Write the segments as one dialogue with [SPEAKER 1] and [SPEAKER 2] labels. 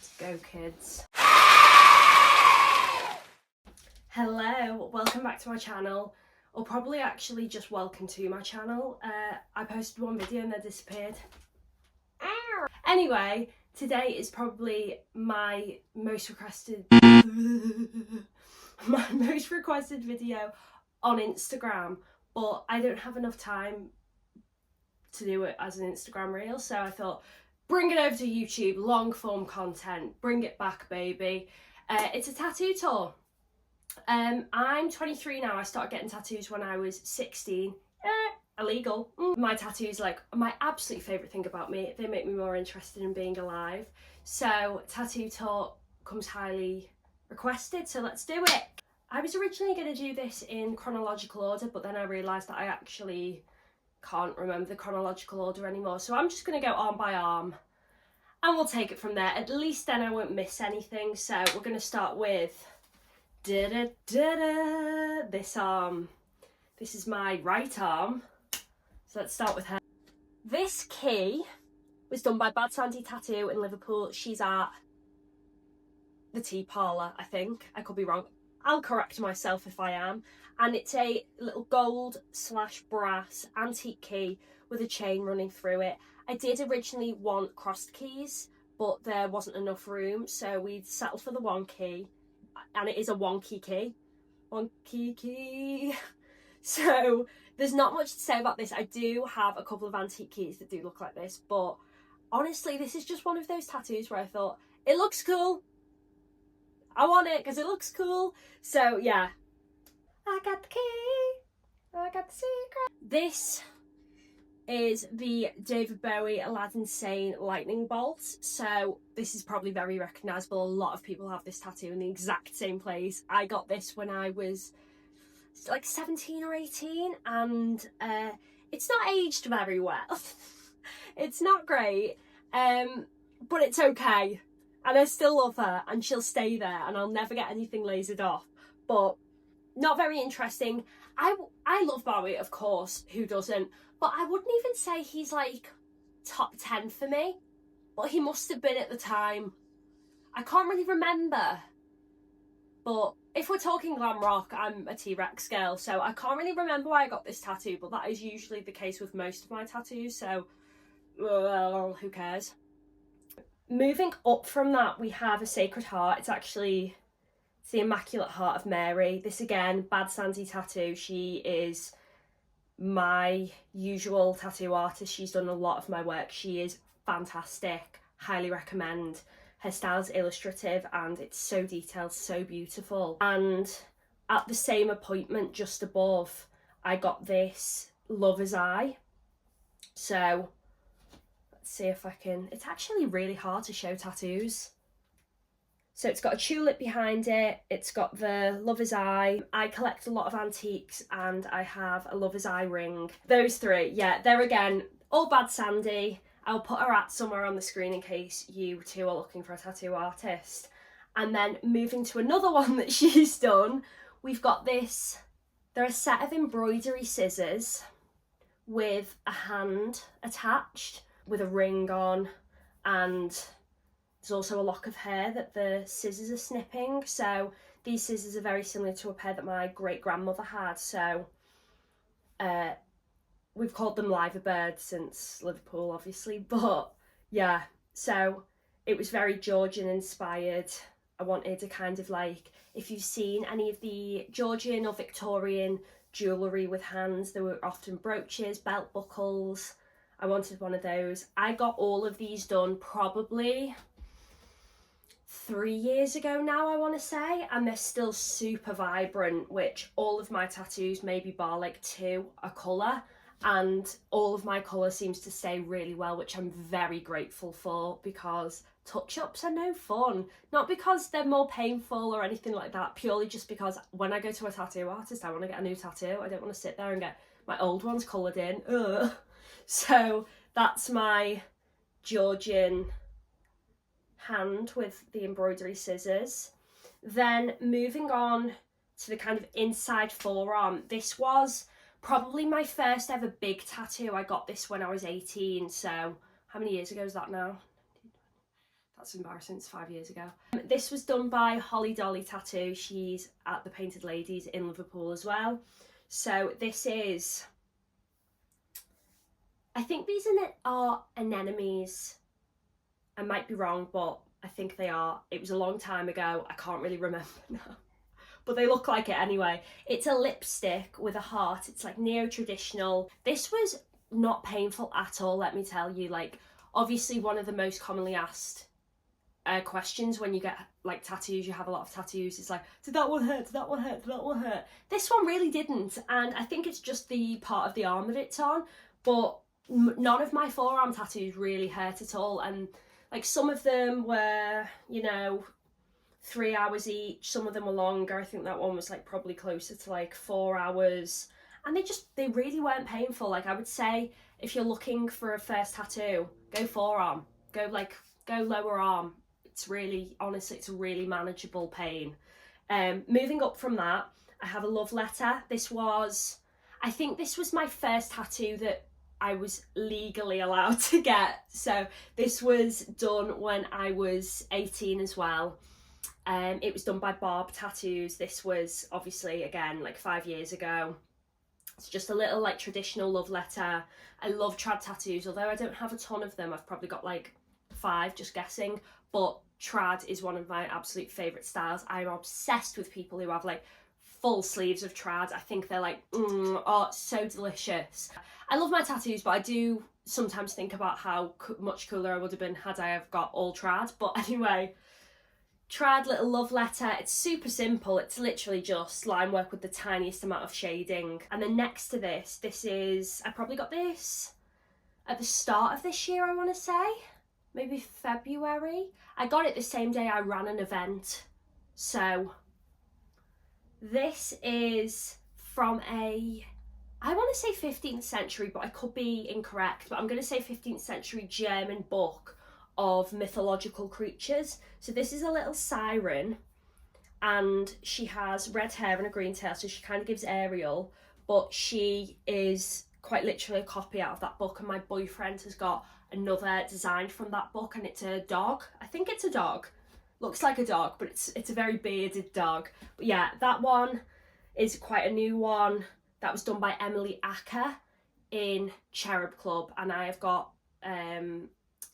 [SPEAKER 1] Let's go, kids. Hello, welcome back to my channel, or probably actually just welcome to my channel. I posted one video and then disappeared. Ow. Anyway, today is probably my most requested video on Instagram, but I don't have enough time to do it as an Instagram reel, so I thought bring it over to YouTube, long form content, bring it back, baby. It's a tattoo tour. I'm 23 now. I started getting tattoos when I was 16. Illegal. My tattoos, like, my absolute favourite thing about me. They make me more interested in being alive. So tattoo tour comes highly requested, so let's do it. I was originally going to do this in chronological order, but then I realised that I actually can't remember the chronological order anymore, so I'm just going to go arm by arm and we'll take it from there. At least then I won't miss anything. So we're going to start with this arm. This is my right arm, so let's start with her. This key was done by Bad Sandy Tattoo in Liverpool. She's at the tea parlour, I think. I could be wrong. I'll correct myself if I am. And it's a little gold/brass antique key with a chain running through it. I did originally want crossed keys, but there wasn't enough room, so we settled for the one key. And it is a one key. So there's not much to say about this. I do have a couple of antique keys that do look like this, but honestly, this is just one of those tattoos where I thought, it looks cool. I want it because it looks cool. So yeah, I got the key, I got the secret. This is the David Bowie Aladdin Sane lightning bolt. So this is probably very recognisable. A lot of people have this tattoo in the exact same place. I got this when I was like 17 or 18, and it's not aged very well. It's not great, but it's okay. And I still love her, and she'll stay there, and I'll never get anything lasered off. But not very interesting. I love Bowie, of course, who doesn't? But I wouldn't even say he's like top 10 for me. But he must have been at the time. I can't really remember. But if we're talking glam rock, I'm a T-Rex girl, so I can't really remember why I got this tattoo, but that is usually the case with most of my tattoos, so well, who cares? Moving up from that, we have a Sacred Heart. It's the Immaculate Heart of Mary. This again, Bad Sandy Tattoo. She is my usual tattoo artist. She's done a lot of my work. She is fantastic. Highly recommend. Her style's illustrative and it's so detailed, so beautiful. And at the same appointment just above, I got this Lover's Eye. So let's see if I can. It's actually really hard to show tattoos. So it's got a tulip behind it, it's got the Lover's Eye. I collect a lot of antiques and I have a Lover's Eye ring. Those three, yeah, they're again, all Bad Sandy. I'll put her at somewhere on the screen in case you two are looking for a tattoo artist. And then moving to another one that she's done, we've got this, they're a set of embroidery scissors with a hand attached with a ring on, and there's also a lock of hair that the scissors are snipping. So these scissors are very similar to a pair that my great-grandmother had. So we've called them Liverbirds since Liverpool, obviously. But yeah, so it was very Georgian inspired. I wanted to kind of like, if you've seen any of the Georgian or Victorian jewellery with hands, there were often brooches, belt buckles. I wanted one of those. I got all of these done probably 3 years ago now, I want to say, and they're still super vibrant, which all of my tattoos, maybe bar like 2, are colour, and all of my colour seems to stay really well, which I'm very grateful for, because touch-ups are no fun. Not because they're more painful or anything like that, purely just because when I go to a tattoo artist, I want to get a new tattoo. I don't want to sit there and get my old ones coloured in. Ugh. So that's my Georgian hand with the embroidery scissors. Then moving on to the kind of inside forearm, this was probably my first ever big tattoo. I got this when I was 18, so how many years ago is that now? That's embarrassing, it's 5 years ago. This was done by Holly Dolly Tattoo. She's at the Painted Ladies in Liverpool as well. So this is, I think these are anemones. I might be wrong, but I think they are. It was a long time ago. I can't really remember now. But they look like it anyway. It's a lipstick with a heart. It's like neo-traditional. This was not painful at all, let me tell you. Like, obviously one of the most commonly asked questions when you get like tattoos, you have a lot of tattoos, it's like, did that one hurt, did that one hurt, did that one hurt? This one really didn't, and I think it's just the part of the arm that it's on, but none of my forearm tattoos really hurt at all. And like some of them were, you know, 3 hours each, some of them were longer. I think that one was like probably closer to like 4 hours, and they really weren't painful. Like, I would say if you're looking for a first tattoo, go forearm, go lower arm. It's really, honestly, it's a really manageable pain. Moving up from that, I have a love letter. I think this was my first tattoo that I was legally allowed to get. So this was done when I was 18 as well. It was done by Barb Tattoos. This was obviously, again, like 5 years ago. It's just a little like traditional love letter. I love trad tattoos, although I don't have a ton of them. I've probably got like 5, just guessing, but trad is one of my absolute favourite styles. I'm obsessed with people who have like full sleeves of trad. I think they're like, oh, so delicious. I love my tattoos, but I do sometimes think about how much cooler I would have been had I have got all trad. But anyway, trad little love letter. It's super simple. It's literally just line work with the tiniest amount of shading. And then next to this is, I probably got this at the start of this year, I want to say. Maybe February. I got it the same day I ran an event. So this is from I want to say 15th century, but I could be incorrect, but I'm going to say 15th century German book of mythological creatures. So this is a little siren, and she has red hair and a green tail, so she kind of gives Ariel, but she is quite literally a copy out of that book, and my boyfriend has got another design from that book, and it's a dog. I think it's a dog. Looks like a dog, but it's a very bearded dog. But yeah, that one is quite a new one. That was done by Emily Acker in Cherub Club, and I have got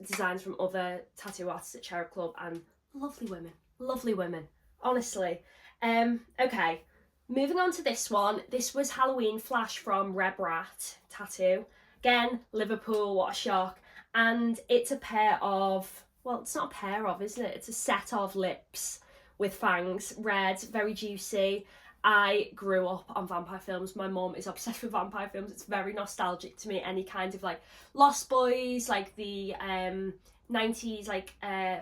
[SPEAKER 1] designs from other tattoo artists at Cherub Club, and lovely women, honestly. Okay, moving on to this one. This was Halloween Flash from Rebrat Tattoo. Again, Liverpool, what a shock. And it's a pair of, well, it's not a pair of, isn't it? It's a set of lips with fangs, red, very juicy. I grew up on vampire films. My mum is obsessed with vampire films. It's very nostalgic to me. Any kind of like Lost Boys, like the 90s, like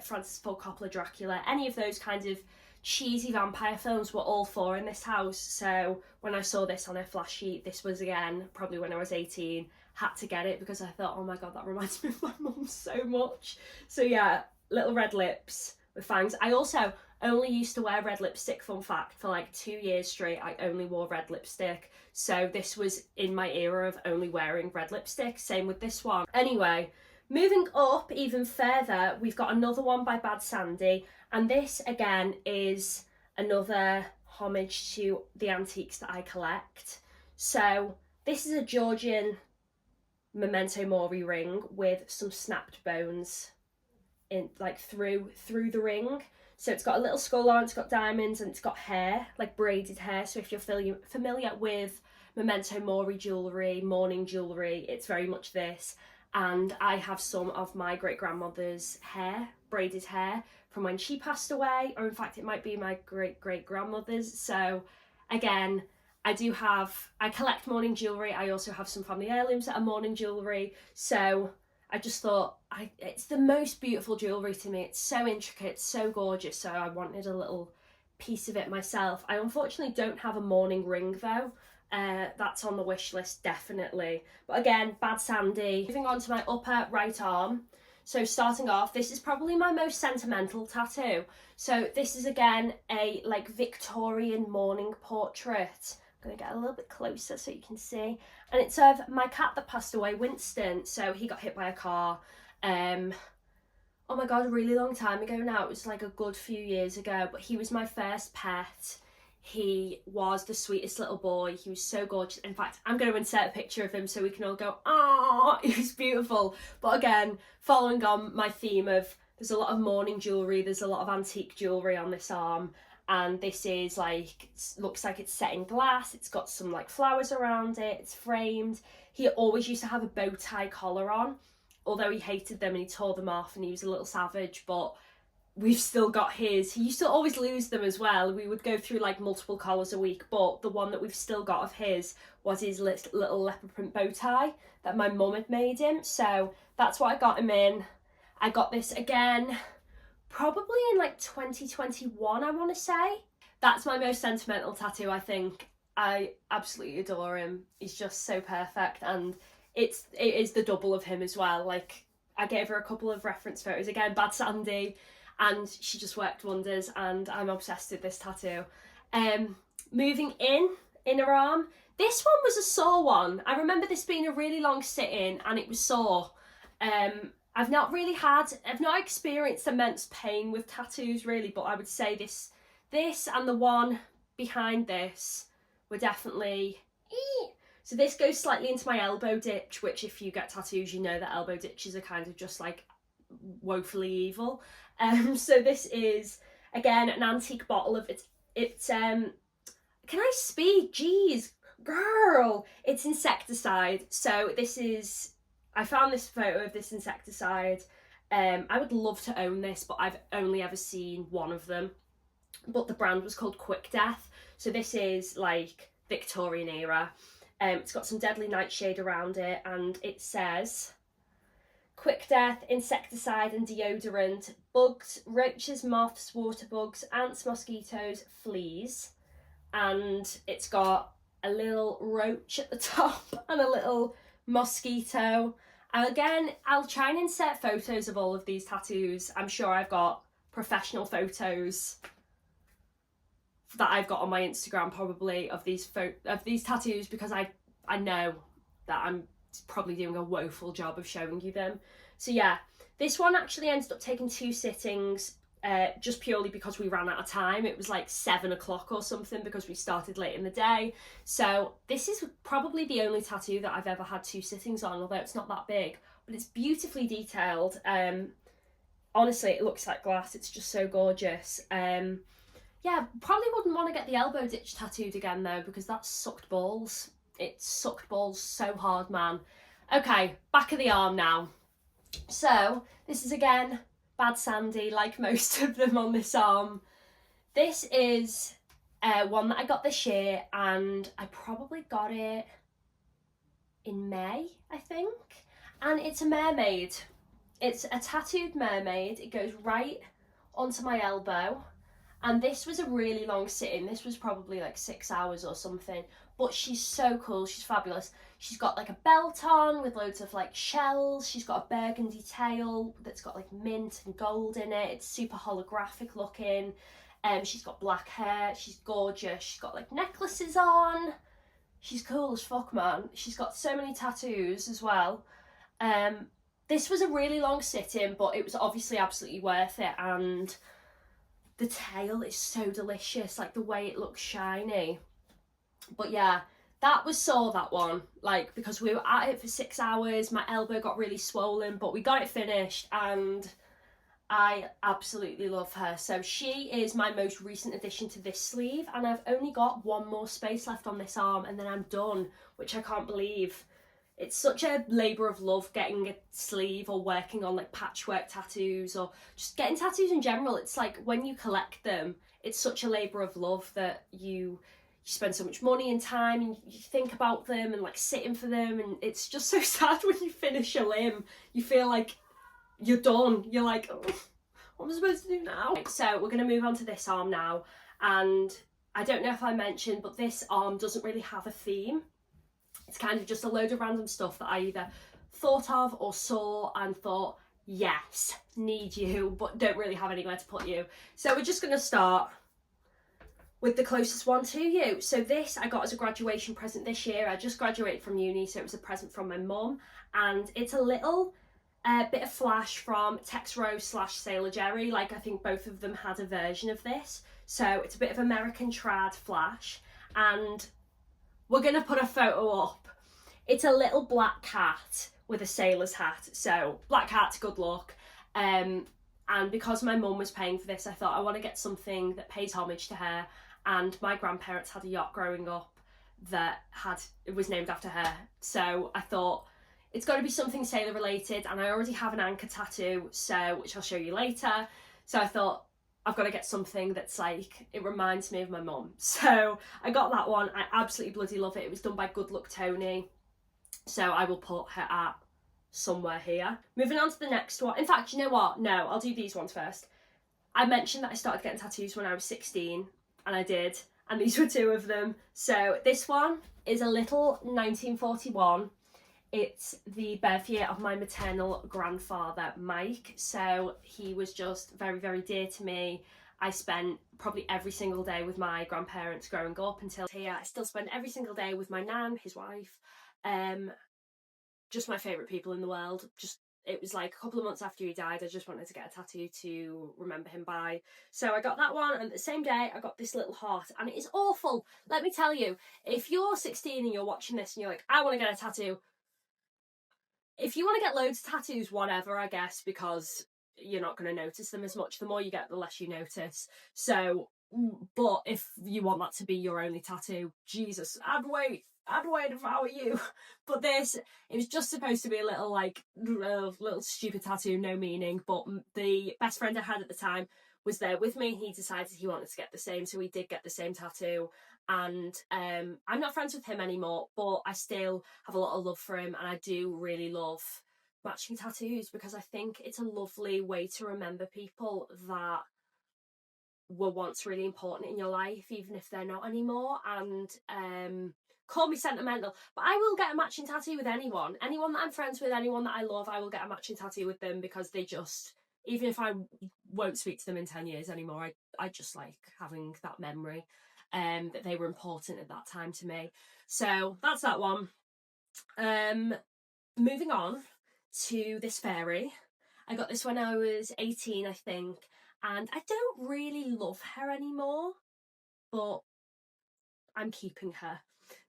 [SPEAKER 1] Francis Ford Coppola Dracula, any of those kinds of cheesy vampire films were all for in this house. So when I saw this on a flash sheet, this was again probably when I was 18, had to get it because I thought, oh my god, that reminds me of my mum so much. So yeah, little red lips with fangs. I also only used to wear red lipstick, fun fact, for like 2 years straight. I only wore red lipstick, so this was in my era of only wearing red lipstick. Same with this one. Anyway, moving up even further, we've got another one by Bad Sandy, and this again is another homage to the antiques that I collect. So this is a Georgian memento mori ring with some snapped bones in like through the ring. So it's got a little skull on, it's got diamonds, and it's got hair, like braided hair. So if you're familiar with memento mori jewellery, mourning jewellery, it's very much this. And I have some of my great-grandmother's hair, braided hair, from when she passed away, or in fact it might be my great-great-grandmother's. So again, I collect mourning jewellery. I also have some family heirlooms that are mourning jewellery. So I just thought, it's the most beautiful jewellery to me. It's so intricate, so gorgeous. So I wanted a little piece of it myself. I unfortunately don't have a mourning ring though. That's on the wish list, definitely. But again, Bad Sandy. Moving on to my upper right arm. So starting off, this is probably my most sentimental tattoo. So this is again a like Victorian mourning portrait. I'm gonna get a little bit closer so you can see. And it's of my cat that passed away, Winston. So he got hit by a car oh my god, a really long time ago now. It was like a good few years ago, but he was my first pet. He was the sweetest little boy. He was so gorgeous. In fact, I'm going to insert a picture of him so we can all go, oh, he was beautiful. But again, following on my theme of, there's a lot of mourning jewellery, there's a lot of antique jewellery on this arm, and this is like, looks like it's set in glass, it's got some like flowers around it, it's framed. He always used to have a bow tie collar on, although he hated them and he tore them off and he was a little savage, but we've still got his. He used to always lose them as well. We would go through like multiple collars a week, but the one that we've still got of his was his little leopard print bow tie that my mum had made him. So that's what I got him in. I got this again, probably in like 2021, I want to say. That's my most sentimental tattoo, I think. I absolutely adore him. He's just so perfect, and it is the double of him as well. Like, I gave her a couple of reference photos. Again, Bad Sandy, and she just worked wonders, and I'm obsessed with this tattoo. Moving inner arm. This one was a sore one. I remember this being a really long sit-in, and it was sore. I've not experienced immense pain with tattoos really, but I would say this and the one behind this were definitely. So this goes slightly into my elbow ditch, which if you get tattoos, you know that elbow ditches are kind of just like woefully evil. So this is again an antique bottle of it's can I speak? Jeez, girl, it's insecticide. So this is, I found this photo of this insecticide. I would love to own this, but I've only ever seen one of them. But the brand was called Quick Death. So this is like Victorian era. It's got some deadly nightshade around it, and it says Quick Death, insecticide and deodorant, bugs, roaches, moths, water bugs, ants, mosquitoes, fleas. And it's got a little roach at the top and a little mosquito. And again, I'll try and insert photos of all of these tattoos. I'm sure I've got professional photos that I've got on my Instagram probably of these tattoos, because I know that I'm probably doing a woeful job of showing you them. So yeah, this one actually ended up taking 2 sittings, just purely because we ran out of time. It was like 7 o'clock or something because we started late in the day. So this is probably the only tattoo that I've ever had 2 sittings on, although it's not that big, but it's beautifully detailed. Honestly, it looks like glass. It's just so gorgeous. Yeah, probably wouldn't want to get the elbow ditch tattooed again though, because that sucked balls. It sucked balls so hard, man. Okay, back of the arm now. So this is again Bad Sandy, like most of them on this arm. This is one that I got this year, and I probably got it in May, I think. And it's a mermaid. It's a tattooed mermaid. It goes right onto my elbow. And this was a really long sit-in. This was probably like 6 hours or something. But she's so cool. She's fabulous. She's got like a belt on with loads of like shells. She's got a burgundy tail that's got like mint and gold in it. It's super holographic looking. She's got black hair. She's gorgeous. She's got like necklaces on. She's cool as fuck, man. She's got so many tattoos as well. This was a really long sit-in, but it was obviously absolutely worth it. And the tail is so delicious, like the way it looks shiny. But yeah, that was sore, that one, like because we were at it for 6 hours. My elbow got really swollen, but we got it finished, and I absolutely love her. So she is my most recent addition to this sleeve, and I've only got one more space left on this arm and then I'm done, which I can't believe. It's such a labour of love getting a sleeve or working on like patchwork tattoos or just getting tattoos in general. It's like when you collect them, it's such a labour of love that you spend so much money and time, and you think about them and like sitting for them, and it's just so sad when you finish a limb. You feel like you're done. You're like, oh, what am I supposed to do now? So we're going to move on to this arm now, and I don't know if I mentioned, but this arm doesn't really have a theme. It's kind of just a load of random stuff that I either thought of or saw and thought, yes, need you, but don't really have anywhere to put you. So we're just going to start with the closest one to you. So this I got as a graduation present this year. I just graduated from uni, so it was a present from my mum, and it's a little a bit of Flash from Tex Rose / Sailor Jerry. Like, I think both of them had a version of this. So it's a bit of American trad Flash. And we're going to put a photo up. It's a little black cat with a sailor's hat. So black cat, good luck. And because my mum was paying for this, I thought I want to get something that pays homage to her. And my grandparents had a yacht growing up that it was named after her. So I thought it's got to be something sailor related, and I already have an anchor tattoo, which I'll show you later. So I thought I've got to get something that's like, it reminds me of my mum. So I got that one. I absolutely bloody love it. It was done by Good Luck Tony. So I will put her at somewhere here. Moving on to the next one. In fact, you know what? No, I'll do these ones first. I mentioned that I started getting tattoos when I was 16, and I did. And these were two of them. So this one is a little 1941. It's the birth year of my maternal grandfather, Mike. So he was just very, very dear to me. I spent probably every single day with my grandparents growing up until here. I still spend every single day with my nan, his wife. Just my favourite people in the world. It was like a couple of months after he died, I just wanted to get a tattoo to remember him by. So I got that one, and the same day I got this little heart, and it is awful. Let me tell you, if you're 16 and you're watching this and you're like, I want to get a tattoo, if you want to get loads of tattoos, whatever, I guess, because you're not going to notice them as much. The more you get, the less you notice. So, but if you want that to be your only tattoo, Jesus, I'd wait if I were you. But it was just supposed to be a little, like, little stupid tattoo, no meaning. But the best friend I had at the time was there with me. He decided he wanted to get the same, so we did get the same tattoo. And I'm not friends with him anymore, but I still have a lot of love for him, and I do really love matching tattoos because I think it's a lovely way to remember people that were once really important in your life, even if they're not anymore. And call me sentimental, but I will get a matching tattoo with anyone that I'm friends with, anyone that I love. I will get a matching tattoo with them because they just, even if I won't speak to them in 10 years anymore, I just like having that memory. That they were important at that time to me. So that's that one. Moving on to this fairy. I got this when I was 18, I think, and I don't really love her anymore, but I'm keeping her.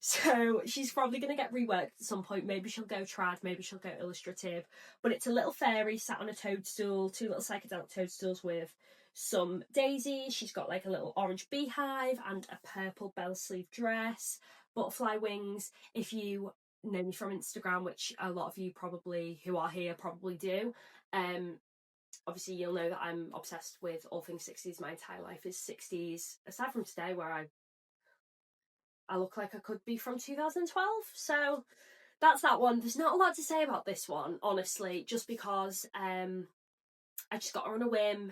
[SPEAKER 1] So she's probably going to get reworked at some point. Maybe she'll go trad, maybe she'll go illustrative, but it's a little fairy sat on a toadstool, two little psychedelic toadstools with some daisies. She's got like a little orange beehive and a purple bell sleeve dress, butterfly wings. If you know me from Instagram, which a lot of you probably who are here probably do, obviously you'll know that I'm obsessed with all things 60s. My entire life is 60s, aside from today where I look like I could be from 2012. So that's that one. There's not a lot to say about this one, honestly, just because I just got her on a whim.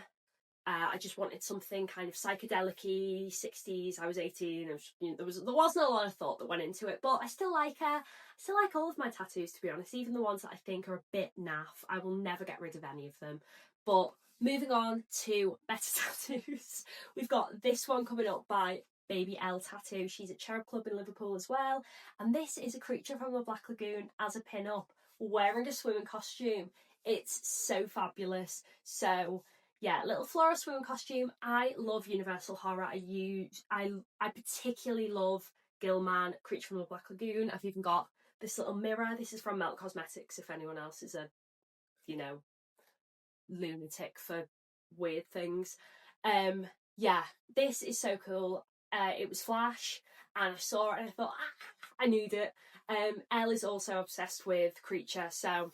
[SPEAKER 1] I just wanted something kind of psychedelic-y, 60s. I was 18. There wasn't a lot of thought that went into it, but I still like her. I still like all of my tattoos, to be honest, even the ones that I think are a bit naff. I will never get rid of any of them. But moving on to better tattoos, we've got this one coming up by Baby L Tattoo. She's at Cherub Club in Liverpool as well, and this is a creature from the Black Lagoon as a pin-up wearing a swimming costume. It's so fabulous. So yeah, little floral swimming costume. I love Universal Horror. I particularly love Gilman, Creature from the Black Lagoon. I've even got this little mirror. This is from Melt Cosmetics, if anyone else is a lunatic for weird things. Yeah, this is so cool. It was Flash, and I saw it and I thought, I need it. Elle is also obsessed with Creature, so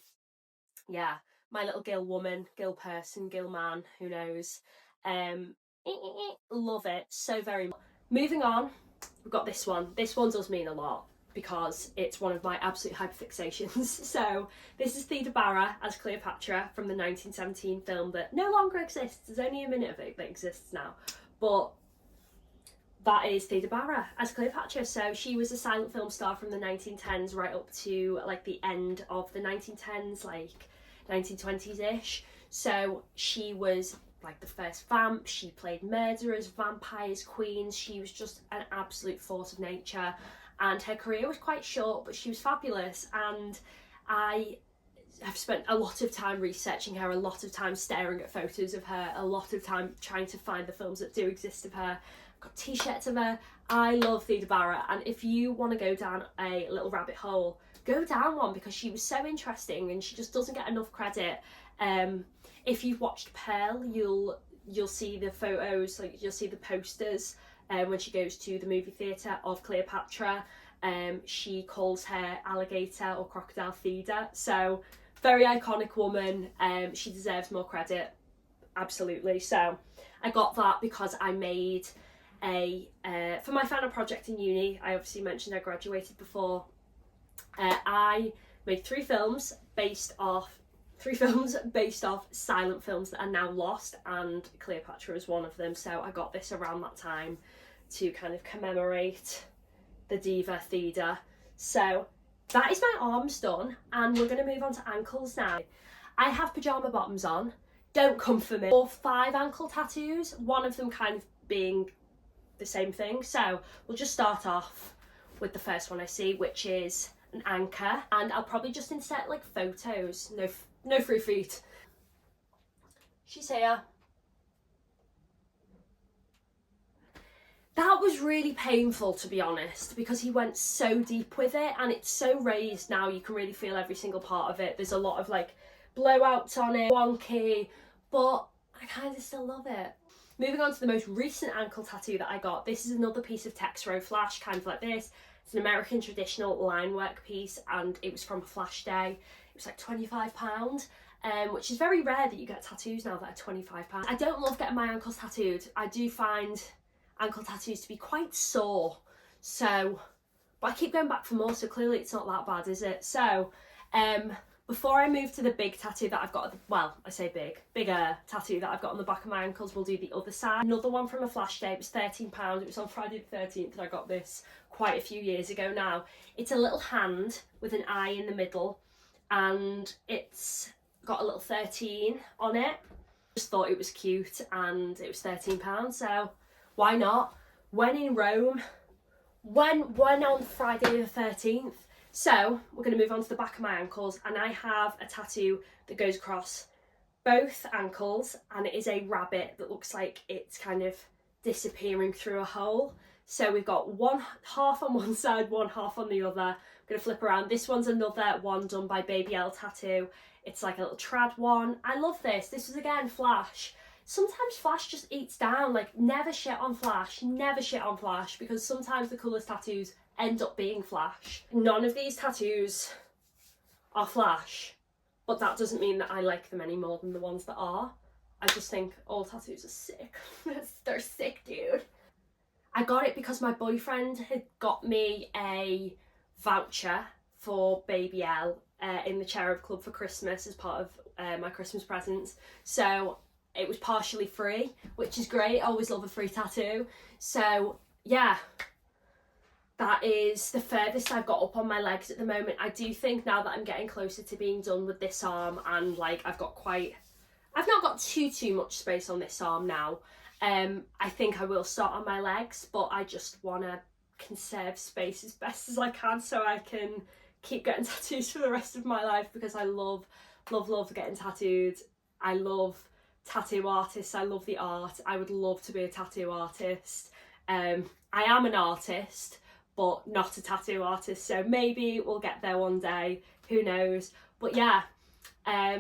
[SPEAKER 1] yeah, my little Gil woman, Gil person, Gil man, who knows. Love it so very much. Moving on, we've got this one. This one does mean a lot because it's one of my absolute hyperfixations. So this is Theda Bara as Cleopatra from the 1917 film that no longer exists. There's only a minute of it that exists now, but that is Theda Bara as Cleopatra. So she was a silent film star from the 1910s right up to like the end of the 1910s, like 1920s-ish. So she was like the first vamp. She played murderers, vampires, queens. She was just an absolute force of nature, and her career was quite short, but she was fabulous. And I I've spent a lot of time researching her, a lot of time staring at photos of her, a lot of time trying to find the films that do exist of her. I've got t-shirts of her. I love Theda Bara, and if you want to go down a little rabbit hole, go down one, because she was so interesting and she just doesn't get enough credit. If you've watched Pearl, you'll see the photos, like you'll see the posters when she goes to the movie theatre of Cleopatra. She calls her alligator or crocodile Theda, so very iconic woman. She deserves more credit, absolutely. So I got that because I made for my final project in uni. I obviously mentioned I graduated before. I made three films based off silent films that are now lost, and Cleopatra is one of them. So I got this around that time to kind of commemorate the diva Theda. So that is my arms done, and we're going to move on to ankles now. I have pyjama bottoms on. Don't come for me. 4 or 5 ankle tattoos, one of them kind of being the same thing. So we'll just start off with the first one I see, which is an anchor, and I'll probably just insert like photos. No free feet. She's here. That was really painful, to be honest, because he went so deep with it, and it's so raised now, you can really feel every single part of it. There's a lot of like blowouts on it, wonky, but I kind of still love it. Moving on to the most recent ankle tattoo that I got. This is another piece of Texro Flash, kind of like this. It's an American traditional line work piece, and it was from a Flash day. It was like £25, which is very rare that you get tattoos now that are £25. I don't love getting my ankles tattooed. I do find ankle tattoos to be quite sore, so, but I keep going back for more, so clearly it's not that bad, is it? So before I move to the big tattoo that I've got, well, I say bigger tattoo that I've got on the back of my ankles, we'll do the other side. Another one from a Flash day. It was £13. It was on Friday the 13th, and I got this quite a few years ago now. It's a little hand with an eye in the middle, and it's got a little 13 on it. Just thought it was cute, and it was £13, so why not? When in Rome, when on Friday the 13th. So we're going to move on to the back of my ankles, and I have a tattoo that goes across both ankles, and it is a rabbit that looks like it's kind of disappearing through a hole. So we've got one half on one side, one half on the other. I'm going to flip around. This one's another one done by Baby L Tattoo. It's like a little trad one. I love this. This was again Flash. Sometimes Flash just eats down. Like, never shit on Flash, never shit on Flash, because sometimes the coolest tattoos end up being Flash. None of these tattoos are Flash, but that doesn't mean that I like them any more than the ones that are. I just think all tattoos are sick. They're sick, dude. I got it because my boyfriend had got me a voucher for Baby L in the Cherub Club for Christmas as part of my Christmas presents. So it was partially free, which is great. I always love a free tattoo. So yeah, that is the furthest I've got up on my legs at the moment. I do think now that I'm getting closer to being done with this arm, and like I've not got too much space on this arm now. I think I will start on my legs, but I just want to conserve space as best as I can so I can keep getting tattoos for the rest of my life, because I love getting tattooed. I love tattoo artists. I love the art. I would love to be a tattoo artist. I am an artist, but not a tattoo artist, so maybe we'll get there one day, who knows. But yeah,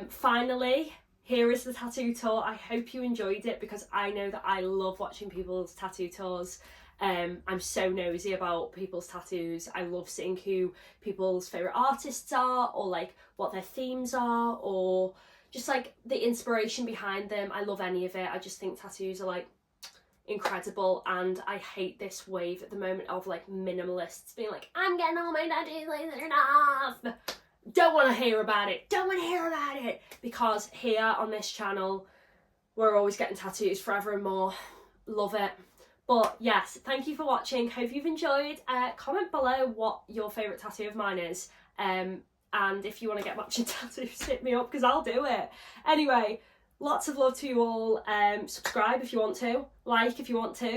[SPEAKER 1] finally, here is the tattoo tour. I hope you enjoyed it, because I know that I love watching people's tattoo tours. I'm so nosy about people's tattoos. I love seeing who people's favourite artists are, or like what their themes are, or just like the inspiration behind them. I love any of it. I just think tattoos are like incredible, and I hate this wave at the moment of like minimalists being like, I'm getting all my tattoos lasered off. Don't want to hear about it. Don't want to hear about it, because here on this channel we're always getting tattoos forever and more. Love it. But yes, thank you for watching. Hope you've enjoyed. Comment below what your favourite tattoo of mine is, and if you want to get matching tattoos, hit me up, because I'll do it. Anyway, lots of love to you all. Subscribe if you want to, like if you want to.